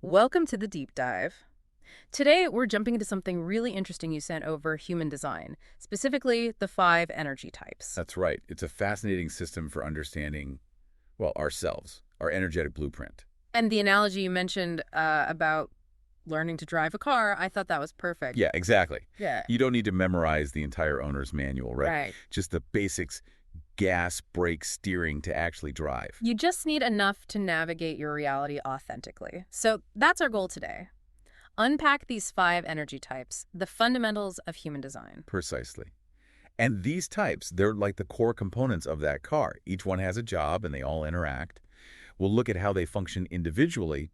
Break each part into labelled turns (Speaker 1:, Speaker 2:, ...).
Speaker 1: Welcome to the deep dive. Today, we're jumping into something really interesting you sent over human design, specifically the five energy types.
Speaker 2: That's right. It's a fascinating system for understanding, well, ourselves, our energetic blueprint.
Speaker 1: And the analogy you mentioned about learning to drive a car, I thought that was perfect.
Speaker 2: Yeah, exactly.
Speaker 1: Yeah.
Speaker 2: You don't need to memorize the entire owner's manual, right?
Speaker 1: Right.
Speaker 2: Just the basics, gas, brake, steering to actually drive.
Speaker 1: You just need enough to navigate your reality authentically. So that's our goal today. Unpack these five energy types, the fundamentals of human design.
Speaker 2: Precisely. And these types, they're like the core components of that car. Each one has a job and they all interact. We'll look at how they function individually,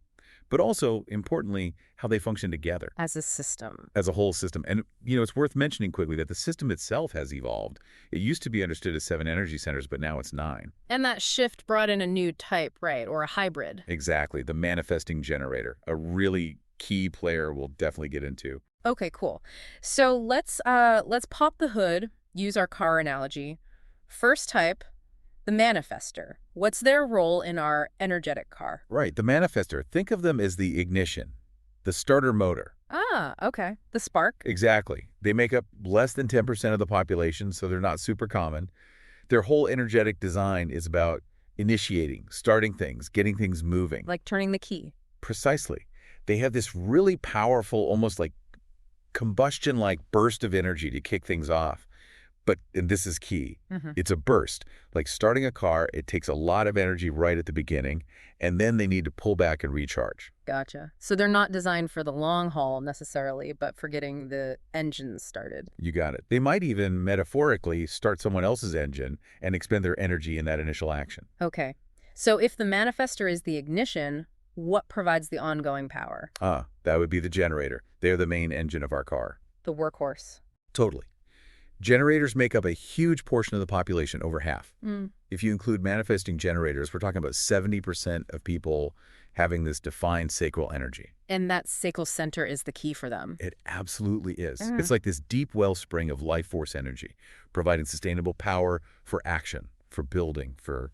Speaker 2: but also, importantly, how they function together
Speaker 1: As a system.
Speaker 2: as a whole system. And, it's worth mentioning quickly that the system itself has evolved. It used to be understood as 7 energy centers, but now it's 9.
Speaker 1: And that shift brought in a new type, right, or a hybrid.
Speaker 2: Exactly. The manifesting generator, a really key player we'll definitely get into.
Speaker 1: Okay, cool. So let's pop the hood, use our car analogy. First type, the manifestor. What's their role in our energetic car?
Speaker 2: Right. The manifestor, think of them as the ignition, the starter motor.
Speaker 1: Ah, okay. The spark.
Speaker 2: Exactly. They make up less than 10% of the population, so they're not super common. Their whole energetic design is about initiating, starting things, getting things moving.
Speaker 1: Like turning the key.
Speaker 2: Precisely. They have this really powerful, almost like combustion-like burst of energy to kick things off. And this is key, it's a burst. Like starting a car, it takes a lot of energy right at the beginning, and then they need to pull back and recharge.
Speaker 1: Gotcha. So they're not designed for the long haul necessarily, but for getting the engines started.
Speaker 2: You got it. They might even metaphorically start someone else's engine and expend their energy in that initial action.
Speaker 1: Okay. So if the manifestor is the ignition, what provides the ongoing power?
Speaker 2: That would be the generator. They're the main engine of our car.
Speaker 1: The workhorse.
Speaker 2: Totally. Generators make up a huge portion of the population, over half. If you include manifesting generators, we're talking about 70% of people having this defined sacral energy.
Speaker 1: And that sacral center is the key for them.
Speaker 2: It absolutely is. It's like this deep wellspring of life force energy, providing sustainable power for action, for building, for,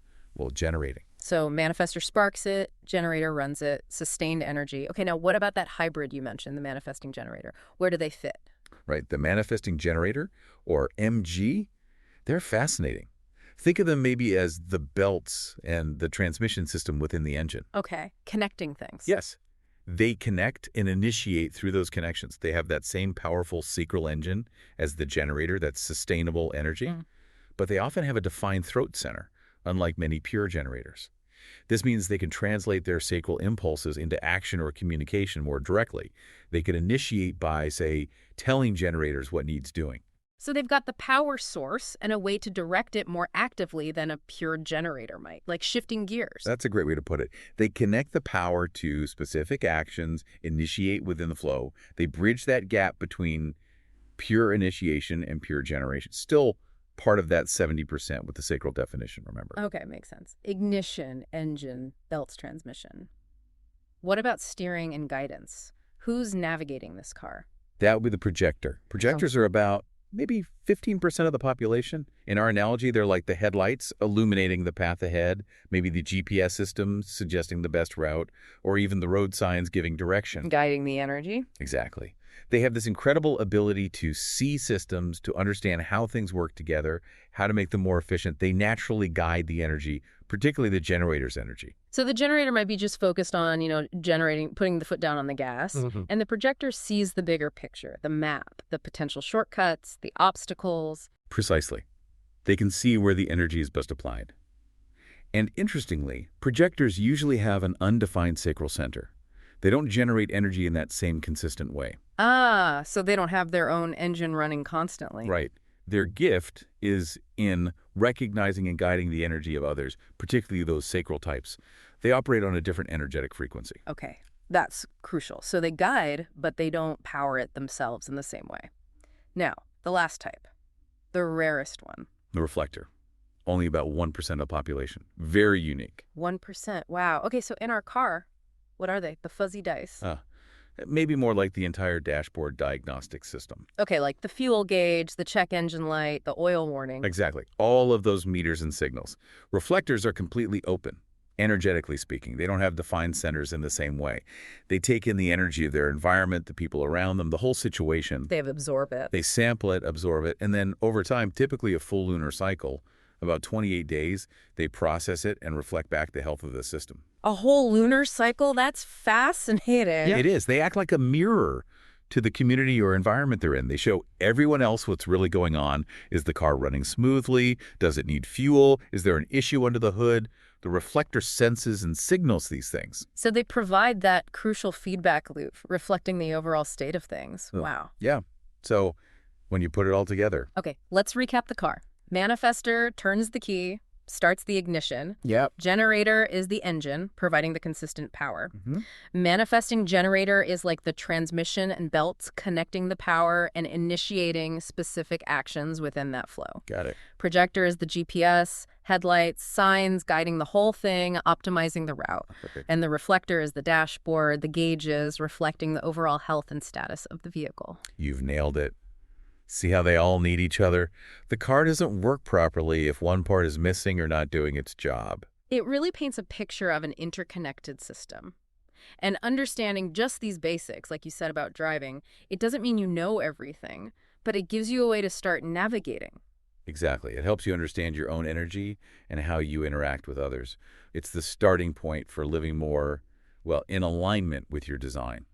Speaker 2: generating.
Speaker 1: So manifestor sparks it, generator runs it, sustained energy. Okay, now what about that hybrid you mentioned, the manifesting generator? Where do they fit?
Speaker 2: Right, the manifesting generator, or MG, they're fascinating. Think of them maybe as the belts and the transmission system within the engine.
Speaker 1: Okay, connecting things.
Speaker 2: Yes, they connect and initiate through those connections. They have that same powerful sacral engine as the generator, that's sustainable energy, but they often have a defined throat center, unlike many pure generators. This means they can translate their sacral impulses into action or communication more directly. They can initiate by, say, telling generators what needs doing.
Speaker 1: So they've got the power source and a way to direct it more actively than a pure generator might, like shifting gears.
Speaker 2: That's a great way to put it. They connect the power to specific actions, initiate within the flow. They bridge that gap between pure initiation and pure generation. Still part of that 70% with the sacral definition, remember?
Speaker 1: Okay, makes sense. Ignition, engine, belts, transmission. What about steering and guidance? Who's navigating this car?
Speaker 2: That would be the projector. Projectors are about maybe 15% of the population. In our analogy, they're like the headlights illuminating the path ahead, maybe the GPS system suggesting the best route, or even the road signs giving direction.
Speaker 1: Guiding the energy.
Speaker 2: Exactly. They have this incredible ability to see systems, to understand how things work together, how to make them more efficient. They naturally guide the energy, particularly the generator's energy.
Speaker 1: So the generator might be just focused on, generating, putting the foot down on the gas. And the projector sees the bigger picture, the map, the potential shortcuts, the obstacles.
Speaker 2: Precisely. They can see where the energy is best applied. And interestingly, projectors usually have an undefined sacral center. They don't generate energy in that same consistent way.
Speaker 1: Ah, so they don't have their own engine running constantly.
Speaker 2: Right. Their gift is in recognizing and guiding the energy of others, particularly those sacral types. They operate on a different energetic frequency.
Speaker 1: Okay, that's crucial. So they guide, but they don't power it themselves in the same way. Now, the last type, the rarest one.
Speaker 2: The reflector. Only about 1% of the population. Very unique.
Speaker 1: 1%. Wow. Okay, so in our car, what are they? The fuzzy dice.
Speaker 2: Maybe more like the entire dashboard diagnostic system.
Speaker 1: Okay, like the fuel gauge, the check engine light, the oil warning.
Speaker 2: Exactly. All of those meters and signals. Reflectors are completely open. energetically speaking. They don't have defined centers in the same way. They take in the energy of their environment, the people around them, the whole situation.
Speaker 1: They absorb it.
Speaker 2: They sample it, absorb it, and then over time, typically a full lunar cycle, about 28 days, they process it and reflect back the health of the system.
Speaker 1: A whole lunar cycle? That's fascinating.
Speaker 2: Yeah, it is. They act like a mirror to the community or environment they're in. They show everyone else what's really going on. Is the car running smoothly? Does it need fuel? Is there an issue under the hood? The reflector senses and signals these things.
Speaker 1: So they provide that crucial feedback loop, reflecting the overall state of things.
Speaker 2: Oh,
Speaker 1: wow.
Speaker 2: yeah. So when you put it all together.
Speaker 1: Okay, let's recap the car. Manifestor turns the key, starts the ignition.
Speaker 2: Yep.
Speaker 1: Generator is the engine, providing the consistent power. Manifesting generator is like the transmission and belts connecting the power and initiating specific actions within that flow.
Speaker 2: Got it.
Speaker 1: Projector is the GPS, headlights, signs guiding the whole thing, optimizing the route.
Speaker 2: Perfect.
Speaker 1: And the reflector is the dashboard, the gauges, reflecting the overall health and status of the vehicle.
Speaker 2: You've nailed it. See how they all need each other? The car doesn't work properly if one part is missing or not doing its job.
Speaker 1: It really paints a picture of an interconnected system. And understanding just these basics, like you said about driving, it doesn't mean you know everything, but it gives you a way to start navigating.
Speaker 2: Exactly. It helps you understand your own energy and how you interact with others. It's the starting point for living more, well, in alignment with your design,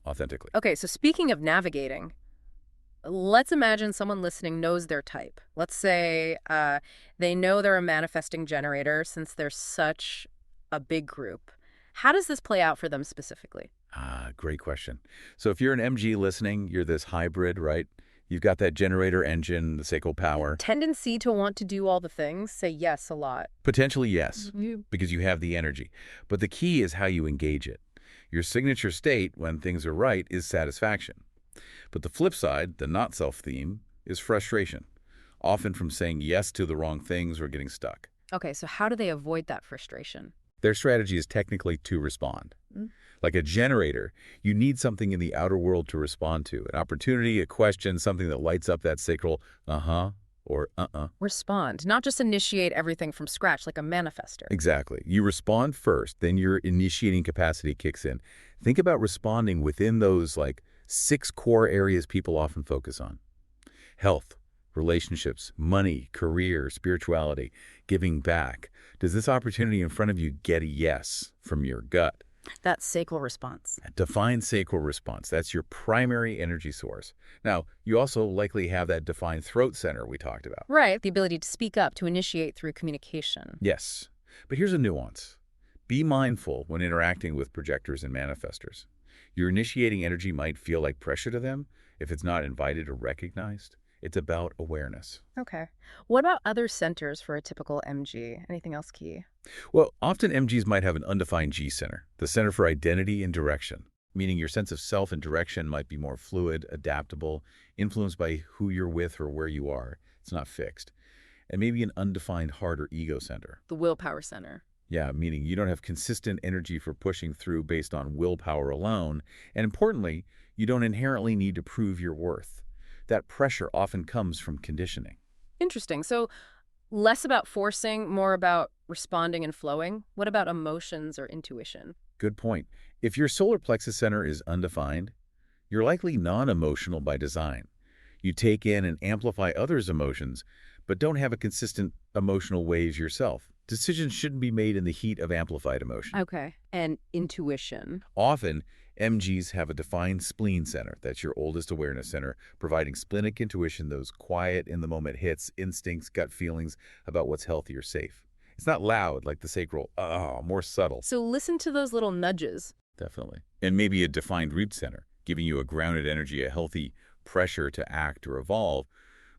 Speaker 2: authentically.
Speaker 1: Okay, so speaking of navigating, let's imagine someone listening knows their type. Let's say they know they're a manifesting generator since they're such a big group. How does this play out for them specifically?
Speaker 2: Great question. So if you're an MG listening, you're this hybrid, right? You've got that generator engine, the sacral power.
Speaker 1: Tendency to want to do all the things, say yes a lot.
Speaker 2: Potentially, yes, because you have the energy. But the key is how you engage it. Your signature state, when things are right, is satisfaction. But the flip side, the not-self theme, is frustration, often from saying yes to the wrong things or getting stuck.
Speaker 1: Okay, so how do they avoid that frustration?
Speaker 2: Their strategy is technically to respond. Like a generator, you need something in the outer world to respond to, an opportunity, a question, something that lights up that sacral or
Speaker 1: Respond, not just initiate everything from scratch like a manifestor.
Speaker 2: Exactly. You respond first, then your initiating capacity kicks in. Think about responding within those 6 core areas people often focus on. Health, relationships, money, career, spirituality, giving back. Does this opportunity in front of you get a yes from your gut?
Speaker 1: That sacral response.
Speaker 2: A defined sacral response. That's your primary energy source. Now, you also likely have that defined throat center we talked about.
Speaker 1: Right, the ability to speak up, to initiate through communication.
Speaker 2: Yes, but here's a nuance. Be mindful when interacting with projectors and manifestors. Your initiating energy might feel like pressure to them if it's not invited or recognized. It's about awareness.
Speaker 1: Okay. What about other centers for a typical MG? Anything else key?
Speaker 2: Well, often MGs might have an undefined G center, the center for identity and direction, meaning your sense of self and direction might be more fluid, adaptable, influenced by who you're with or where you are. It's not fixed. And maybe an undefined heart or ego center.
Speaker 1: The willpower center.
Speaker 2: Yeah, meaning you don't have consistent energy for pushing through based on willpower alone. And importantly, you don't inherently need to prove your worth. That pressure often comes from conditioning.
Speaker 1: Interesting. So less about forcing, more about responding and flowing. What about emotions or intuition?
Speaker 2: Good point. If your solar plexus center is undefined, you're likely non-emotional by design. You take in and amplify others' emotions, but don't have a consistent emotional waves yourself. Decisions shouldn't be made in the heat of amplified emotion.
Speaker 1: Okay. And intuition.
Speaker 2: Often, MGs have a defined spleen center. That's your oldest awareness center, providing splenic intuition, those quiet, in-the-moment hits, instincts, gut feelings about what's healthy or safe. It's not loud like the sacral, more subtle.
Speaker 1: So listen to those little nudges.
Speaker 2: Definitely. And maybe a defined root center, giving you a grounded energy, a healthy pressure to act or evolve,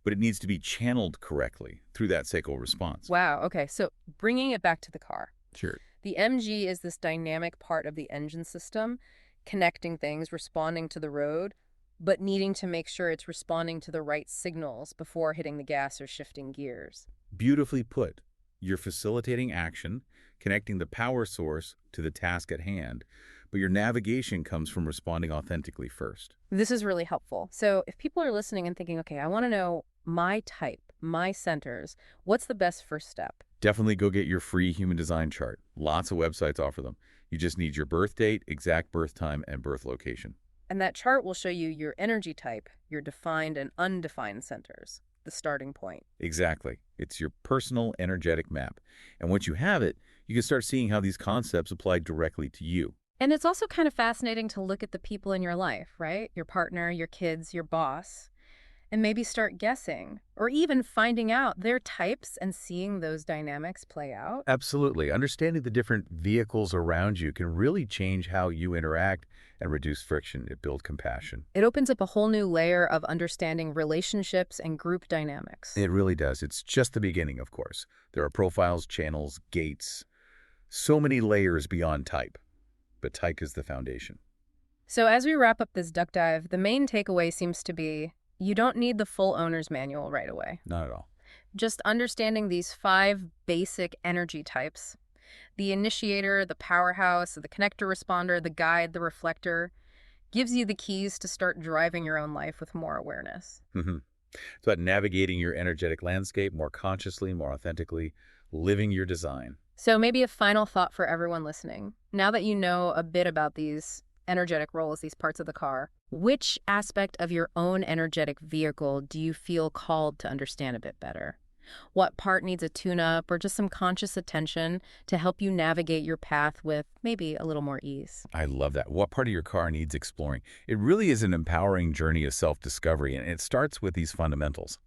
Speaker 2: but it needs to be channeled correctly through that sacral response.
Speaker 1: Wow. Okay. So bringing it back to the car.
Speaker 2: Sure.
Speaker 1: The MG is this dynamic part of the engine system, connecting things, responding to the road, but needing to make sure it's responding to the right signals before hitting the gas or shifting gears.
Speaker 2: Beautifully put. You're facilitating action, connecting the power source to the task at hand, but your navigation comes from responding authentically first.
Speaker 1: This is really helpful. So if people are listening and thinking, okay, I want to know my type, my centers, what's the best first step?
Speaker 2: Definitely go get your free human design chart. Lots of websites offer them. You just need your birth date, exact birth time, and birth location.
Speaker 1: And that chart will show you your energy type, your defined and undefined centers, the starting point.
Speaker 2: Exactly. It's your personal energetic map. And once you have it, you can start seeing how these concepts apply directly to you.
Speaker 1: And it's also kind of fascinating to look at the people in your life, right? Your partner, your kids, your boss, and maybe start guessing or even finding out their types and seeing those dynamics play out.
Speaker 2: Absolutely. Understanding the different vehicles around you can really change how you interact and reduce friction. It builds compassion.
Speaker 1: It opens up a whole new layer of understanding relationships and group dynamics.
Speaker 2: It really does. It's just the beginning, of course. There are profiles, channels, gates, so many layers beyond type. But type is the foundation.
Speaker 1: So as we wrap up this duck dive, the main takeaway seems to be you don't need the full owner's manual right away.
Speaker 2: Not at all.
Speaker 1: Just understanding these 5 basic energy types, the initiator, the powerhouse, the connector responder, the guide, the reflector, gives you the keys to start driving your own life with more awareness.
Speaker 2: It's about navigating your energetic landscape more consciously, more authentically, living your design.
Speaker 1: So maybe a final thought for everyone listening. Now that you know a bit about these energetic roles, these parts of the car, which aspect of your own energetic vehicle do you feel called to understand a bit better? What part needs a tune-up or just some conscious attention to help you navigate your path with maybe a little more ease?
Speaker 2: I love that. What part of your car needs exploring? It really is an empowering journey of self-discovery, and it starts with these fundamentals.